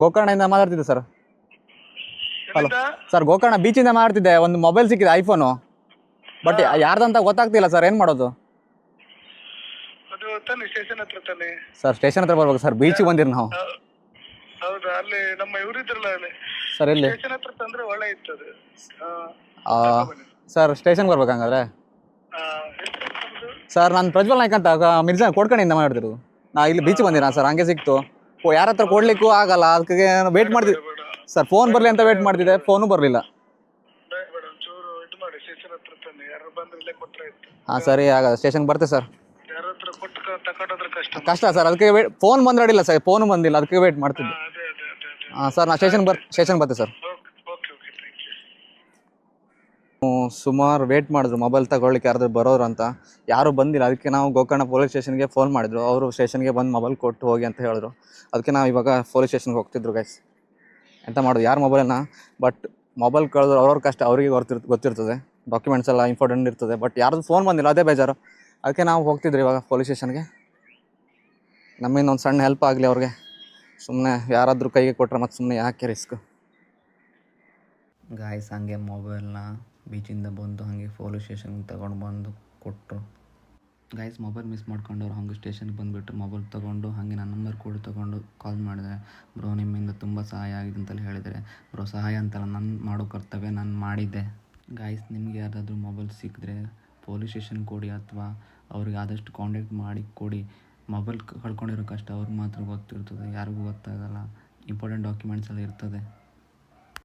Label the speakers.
Speaker 1: ಗೋಕರ್ಣದಿಂದ ಮಾತಾಡ್ತಿದ್ದೆ sir. Hello
Speaker 2: ಎಲ್ಲಿಂದ?
Speaker 1: Sir, Gokarna ಬೀಚಿಂದ ಮಾತಾಡ್ತಿದ್ದೆ. ಒಂದು mobile ಸಿಕ್ಕಿದೆ, ಐಫೋನು. ಬಟ್ ಯಾರ್ದಂತ ಗೊತ್ತಾಗ್ತಿಲ್ಲ ಸರ್, ಏನು ಮಾಡೋದು?
Speaker 2: ಅದು ತಾನೆ ಸ್ಟೇಷನ್ ಹತ್ರ ತಾನೆ.
Speaker 1: ಸರ್, ಸ್ಟೇಷನ್ ಹತ್ರ ಬರ್ಬೇಕು ಸರ್, ಬೀಚಿಗೆ ಬಂದಿರಿ ನಾವು.
Speaker 2: ಹೌದಾ? ಅಲ್ಲಿ ನಮ್ಮ ಇವರಿದ್ರಲ್ಲ ಅಲ್ಲಿ
Speaker 1: ಸರ್ ಎಲ್ಲಿ?
Speaker 2: ಸ್ಟೇಷನ್ ಹತ್ರ ತಂದ್ರೆ ಒಳ್ಳೆ ಇತ್ತು ಅದು.
Speaker 1: ಸರ್, ಸ್ಟೇಷನ್ಗೆ ಬರ್ಬೇಕು ಹಂಗಾದ್ರೆ.
Speaker 2: ಎಷ್ಟು ನಮ್ದು?
Speaker 1: ಸರ್, ನಾನು ಪ್ರಜ್ವಲ್ ನಾಯ್ಕ ಅಂತ ಮಿರ್ಜಾ ಕೋಡ್ಕಣಿಯಿಂದ ಮಾತಾಡ್ತಿರೋದು. ನಾ ಇಲ್ಲಿ ಬೀಚ್ ಬಂದಿರಾ ಸರ್, ಹಂಗೆ ಸಿಕ್ತು. ಯಾರ ಹತ್ರ ಕೊಡ್ಲಿಕ್ಕೂ ಆಗಲ್ಲ, ಅದಕ್ಕೆ ವೇಟ್ ಮಾಡ್ತಿದ್ದೆ
Speaker 2: ಬೇಡ
Speaker 1: ಸರ್. ಫೋನ್ ಬರಲಿ ಅಂತ ವೇಟ್ ಮಾಡ್ತಿದ್ದೆ, ಫೋನು ಬರಲಿಲ್ಲ.
Speaker 2: ಬೇಡ ಒಂಚೂರು ಇದು ಮಾಡಿ, ಸ್ಟೇಷನ್ ಹತ್ರ ತಾನೆ ಯಾರು ಬಂದ್ರೆ ಇಲ್ಲೇ ಕೊಟ್ರೆ ಇತ್ತು.
Speaker 1: ಹಾಂ ಸರಿ, ಆಗ ಸ್ಟೇಷನ್ಗೆ ಬರ್ತೆ ಸರ್.
Speaker 2: ಯಾರ ಹತ್ರ ಕೊಟ್ಟು ತಕೊಂಡೋದ್ರೆ ಕಷ್ಟ.
Speaker 1: ಕಷ್ಟ ಸರ್, ಅದಕ್ಕೆ ಫೋನ್ ಬಂದಿಲ್ಲ ಸರ್, ಫೋನು ಬಂದಿಲ್ಲ, ಅದಕ್ಕೆ ವೇಟ್ ಮಾಡ್ತಿದ್ದೆ.
Speaker 2: ಅದೇ ಅದೇ ಅದೇ ಅದೇ.
Speaker 1: ಹಾಂ ಸರ್, ನಾನು ಸ್ಟೇಷನ್ ಬರ್ತೆ sir.
Speaker 2: Okay okay thank you.
Speaker 1: ಸುಮಾರು ವೇಟ್ ಮಾಡಿದ್ರು ಮೊಬೈಲ್ ತಗೊಳ್ಳಿಕ್ಕೆ, ಯಾರಾದ್ರೂ ಬರೋರು ಅಂತ. ಯಾರೂ ಬಂದಿಲ್ಲ. ಅದಕ್ಕೆ ನಾವು ಗೋಕರ್ಣ ಪೊಲೀಸ್ ಸ್ಟೇಷನ್ಗೆ ಫೋನ್ ಮಾಡಿದ್ರು. ಅವರು ಸ್ಟೇಷನ್ಗೆ ಬಂದು ಮೊಬೈಲ್ ಕೊಟ್ಟು ಹೋಗಿ ಅಂತ ಹೇಳಿದ್ರು. ಅದಕ್ಕೆ ನಾವು ಇವಾಗ ಪೊಲೀಸ್ ಸ್ಟೇಷನ್ಗೆ ಹೋಗ್ತಿದ್ರು ಗೈಸ್. ಎಂತ ಮಾಡೋದು, ಯಾರು ಮೊಬೈಲನ್ನ. ಬಟ್ ಮೊಬೈಲ್ ಕಳೆದ್ರು ಅವ್ರವ್ರ ಕಷ್ಟ ಅವ್ರಿಗೆ ಗೊತ್ತಿರ್ತದೆ. ಡಾಕ್ಯುಮೆಂಟ್ಸ್ ಎಲ್ಲ ಇಂಪಾರ್ಟೆಂಟ್ ಇರ್ತದೆ. ಬಟ್ ಯಾರ್ದು ಫೋನ್ ಬಂದಿಲ್ಲ, ಅದೇ ಬೇಜಾರು. ಅದಕ್ಕೆ ನಾವು ಹೋಗ್ತಿದ್ರಿ ಇವಾಗ ಪೊಲೀಸ್ ಸ್ಟೇಷನ್ಗೆ. ನಮ್ಮಿಂದ ಒಂದು ಸಣ್ಣ ಹೆಲ್ಪ್ ಆಗಲಿ ಅವ್ರಿಗೆ. ಸುಮ್ಮನೆ ಯಾರಾದರೂ ಕೈಗೆ ಕೊಟ್ಟರೆ ಮತ್ತು ಸುಮ್ಮನೆ ಯಾಕೆ ರಿಸ್ಕ್. ಗಾಯ್ಸ್, ಹಂಗೆ ಮೊಬೈಲ್ನ ಬೀಚಿಂದ ಬಂದು ಹಾಗೆ ಪೊಲೀಸ್ ಸ್ಟೇಷನ್ಗೆ ತಗೊಂಡು ಬಂದು ಕೊಟ್ಟರು. ಗಾಯ್ಸ್, ಮೊಬೈಲ್ ಮಿಸ್ ಮಾಡ್ಕೊಂಡವ್ರು ಹಂಗೆ ಸ್ಟೇಷನ್ಗೆ ಬಂದುಬಿಟ್ಟು ಮೊಬೈಲ್ ತೊಗೊಂಡು ಹಾಗೆ ನನ್ನ ನಂಬರ್ ಕೂಡ ತೊಗೊಂಡು ಕಾಲ್ ಮಾಡಿದೆ. ಬ್ರೋ, ನಿಮ್ಮಿಂದ ತುಂಬ ಸಹಾಯ ಆಗಿದೆ ಅಂತಲೇ ಹೇಳಿದರೆ. ಬ್ರೋ, ಸಹಾಯ ಅಂತಲ್ಲ, ನಾನು ಮಾಡೋ ಕರ್ತವ್ಯ ನಾನು ಮಾಡಿದ್ದೆ. ಗಾಯ್ಸ್, ನಿಮಗೆ ಯಾವುದಾದ್ರೂ ಮೊಬೈಲ್ ಸಿಕ್ಕಿದ್ರೆ ಪೊಲೀಸ್ ಸ್ಟೇಷನ್ ಕೊಡಿ, ಅಥವಾ ಅವ್ರಿಗೆ ಆದಷ್ಟು ಕಾಂಟ್ಯಾಕ್ಟ್ ಮಾಡಿ ಕೊಡಿ. ಮೊಬೈಲ್ ಕಳ್ಕೊಂಡಿರೋ ಕಷ್ಟ ಅವ್ರಿಗೆ ಮಾತ್ರ ಗೊತ್ತಿರ್ತದೆ, ಯಾರಿಗೂ ಗೊತ್ತಾಗಲ್ಲ. ಇಂಪಾರ್ಟೆಂಟ್ ಡಾಕ್ಯುಮೆಂಟ್ಸ್ ಎಲ್ಲ ಇರ್ತದೆ.